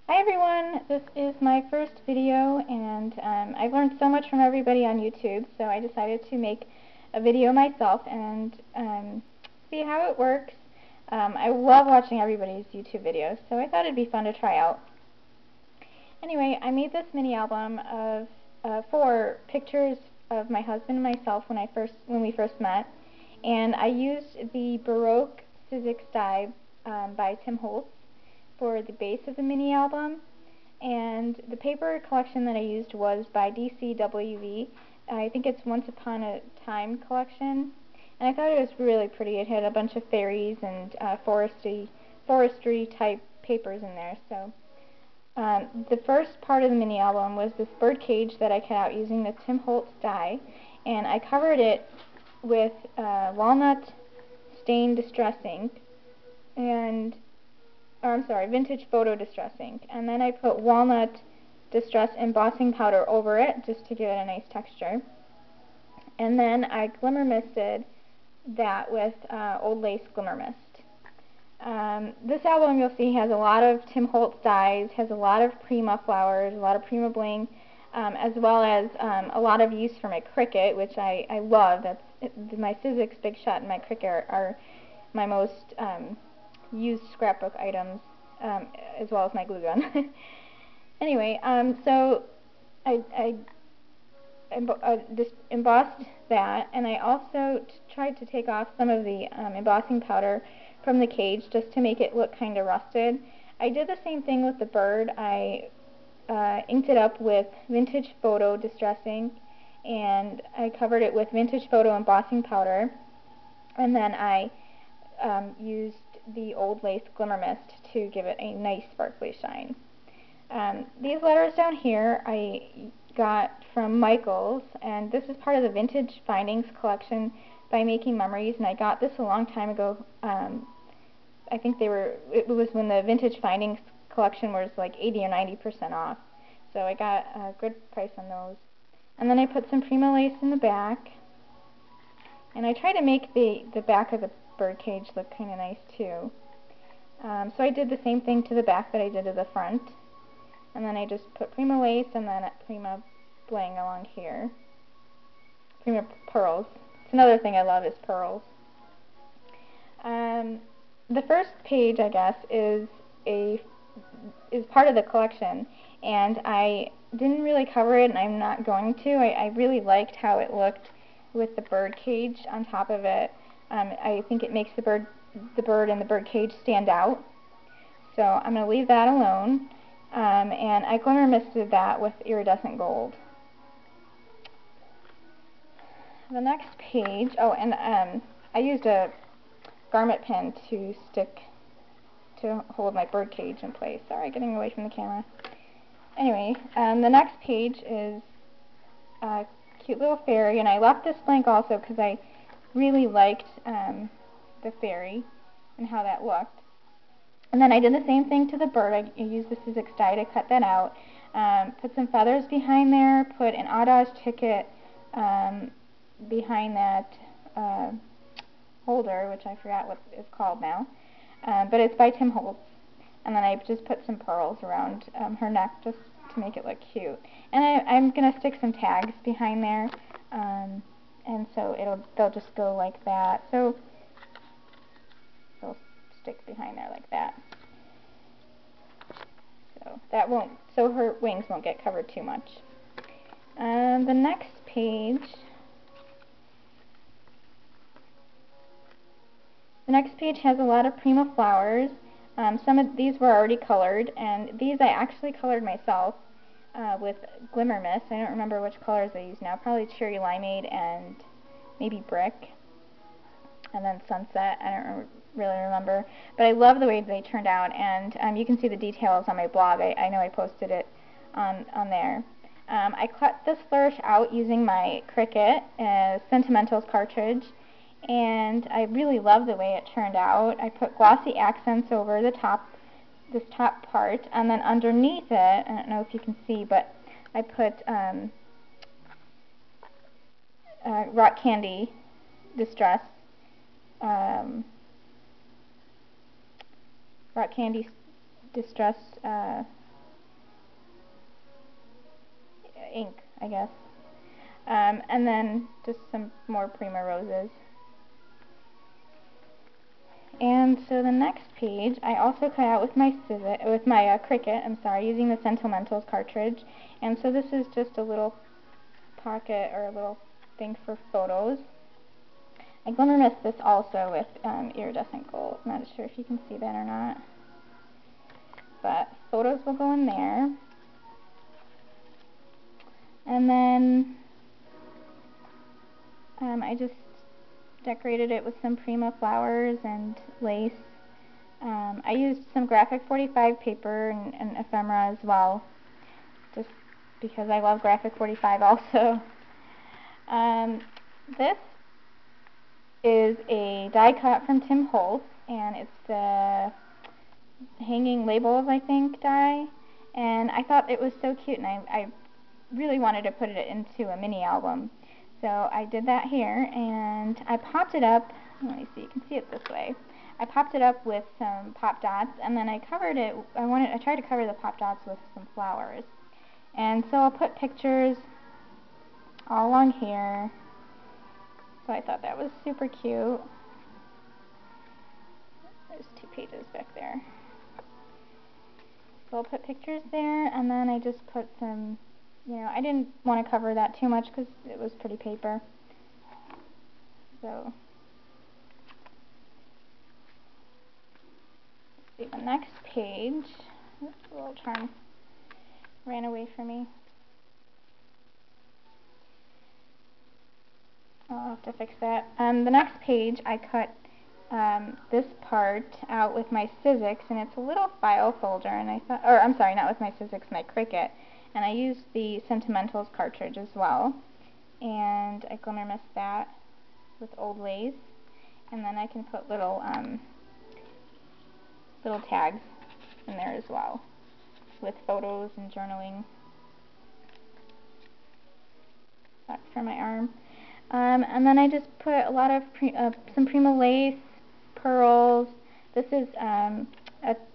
Hi everyone, this is my first video and I've learned so much from everybody on YouTube, so I decided to make a video myself and see how it works. I love watching everybody's YouTube videos, so I thought it'd be fun to try out. Anyway, I made this mini album of 4 pictures of my husband and myself when we first met, and I used the Baroque Sizzix die by Holtz for the base of the mini album, and the paper collection that I used was by DCWV. I think it's Once Upon a Time collection, and I thought it was really pretty. It had a bunch of fairies and forestry type papers in there. So the first part of the mini album was this bird cage that I cut out using the Holtz die, and I covered it with walnut stain distress ink and vintage photo distress ink, and then I put walnut distress embossing powder over it just to give it a nice texture, and then I glimmer misted that with Old Lace Glimmer Mist. This album, you'll see, has a lot of Holtz dies, has a lot of Prima flowers, a lot of Prima bling, as well as a lot of use for my Cricut, which I love. My Sizzix Big Shot and my Cricut are my most used scrapbook items, as well as my glue gun. Anyway, so I just embossed that, and I also tried to take off some of the embossing powder from the cage just to make it look kind of rusted. I did the same thing with the bird. I inked it up with vintage photo distress ink, and I covered it with vintage photo embossing powder, and then I used the Old Lace Glimmer Mist to give it a nice sparkly shine. These letters down here I got from Michaels, and this is part of the Vintage Findings collection by Making Memories, and I got this a long time ago. I think it was when the Vintage Findings collection was like 80 or 90% off, so I got a good price on those. And then I put some Prima lace in the back, and I try to make the back of the bird cage look kind of nice too. So I did the same thing to the back that I did to the front, and then I just put Prima lace and then Prima bling along here. Prima pearls. It's another thing I love is pearls. The first page, I guess, is part of the collection, and I didn't really cover it, and I'm not going to. I really liked how it looked with the bird cage on top of it. I think it makes the bird and the bird cage stand out. So I'm going to leave that alone, and I glimmer misted that with iridescent gold. The next page, and I used a garment pin to hold my bird cage in place. Sorry, getting away from the camera. Anyway, the next page is a cute little fairy, and I left this blank also because I really liked the fairy and how that looked. And then I did the same thing to the bird. I used the Sizzix die to cut that out. Put some feathers behind there, put an Adage ticket behind that holder, which I forgot what it's called now, but it's by Holtz. And then I just put some pearls around her neck just to make it look cute. And I'm going to stick some tags behind there, and so they'll just go like that. So they'll stick behind there like that. So her wings won't get covered too much. The next page. The next page has a lot of Prima flowers. Some of these were already colored, and these I actually colored myself with Glimmer Mist. I don't remember which colors I use now. Probably Cherry Limeade and maybe Brick, and then Sunset. I don't really remember, but I love the way they turned out, and you can see the details on my blog. I know I posted it on there. I cut this flourish out using my Cricut Sentimentals cartridge, and I really love the way it turned out. I put glossy accents over this top part, and then underneath it, I don't know if you can see, but I put rock candy distress, ink, I guess. And then just some more Prima roses. And so the next page, I also cut out with my Cricut, I'm sorry, using the Sentimentals cartridge. And so this is just a little pocket or a little thing for photos. I glimmer mist this also with iridescent gold. I'm not sure if you can see that or not. But photos will go in there. And then I just decorated it with some Prima flowers and lace. I used some Graphic 45 paper and ephemera as well, just because I love Graphic 45 also. This is a die cut from Tim Holtz, and it's the hanging labels, I think, die. And I thought it was so cute, and I really wanted to put it into a mini album. So I did that here, and I popped it up. Let me see, you can see it this way. I popped it up with some pop dots, and then I covered it. I tried to cover the pop dots with some flowers. And so I'll put pictures all along here. So I thought that was super cute. There's 2 pages back there. So I'll put pictures there, and then I just put some, I didn't want to cover that too much because it was pretty paper. So, let's see the next page. Oops, a little charm ran away from me. I'll have to fix that. The next page, I cut this part out with my Sizzix, and it's a little file folder, and I thought, or I'm sorry, not with my Sizzix, my Cricut. And I used the Sentimentals cartridge as well, and I glimmer mist that with old lace, and then I can put little tags in there as well with photos and journaling. That's for my arm, and then I just put a lot of some Prima lace, pearls. This is a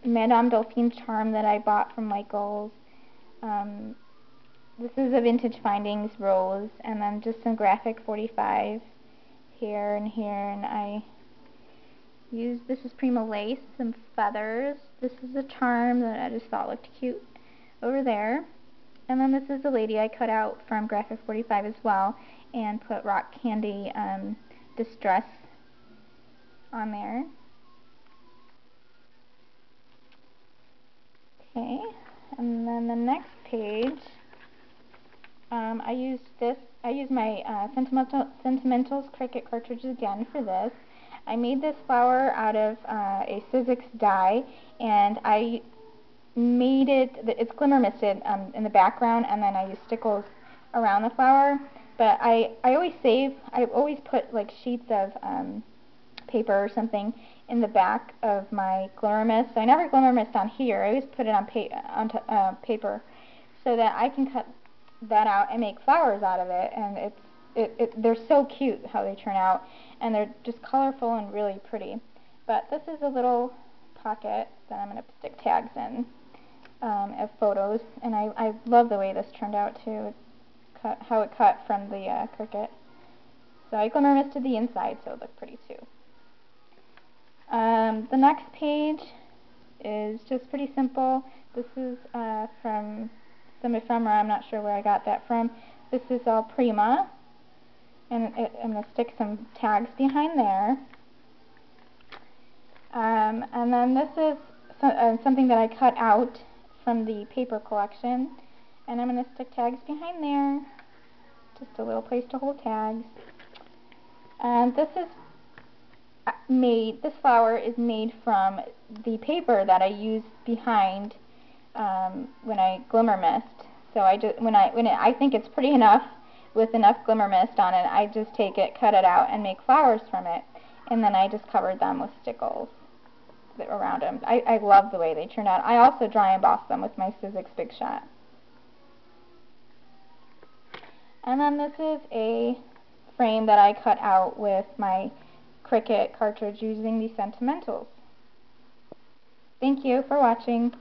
Madame Delphine charm that I bought from Michael's. This is a Vintage Findings rose, and then just some Graphic 45 here and here, and I used, this is Prima lace, some feathers. This is a charm that I just thought looked cute over there. And then this is a lady I cut out from Graphic 45 as well, and put Rock Candy Distress on there. Okay, and then the next page, I used my Sentimentals Cricut cartridge again for this. I made this flower out of a Sizzix die, and I made it's glimmer misted in the background, and then I used stickles around the flower. But I always put like sheets of paper or something in the back of my glimmer mist. So I never glimmer mist on here. I always put it on paper so that I can cut that out and make flowers out of it. And they're so cute how they turn out, and they're just colorful and really pretty. But this is a little pocket that I'm going to stick tags in of photos, and I love the way this turned out too. How it cut from the Cricut. So I glimmer misted the inside, so it looked pretty too. The next page is just pretty simple. This is from some ephemera. I'm not sure where I got that from. This is all Prima, and I'm going to stick some tags behind there. And then this is something that I cut out from the paper collection, and I'm going to stick tags behind there. Just a little place to hold tags. And this is this flower is made from the paper that I used behind when I glimmer mist. So I think it's pretty enough with enough glimmer mist on it, I just take it, cut it out, and make flowers from it. And then I just covered them with stickles around them. I love the way they turned out. I also dry embossed them with my Sizzix Big Shot. And then this is a frame that I cut out with my Cricut cartridge using the Sentimentals. Thank you for watching.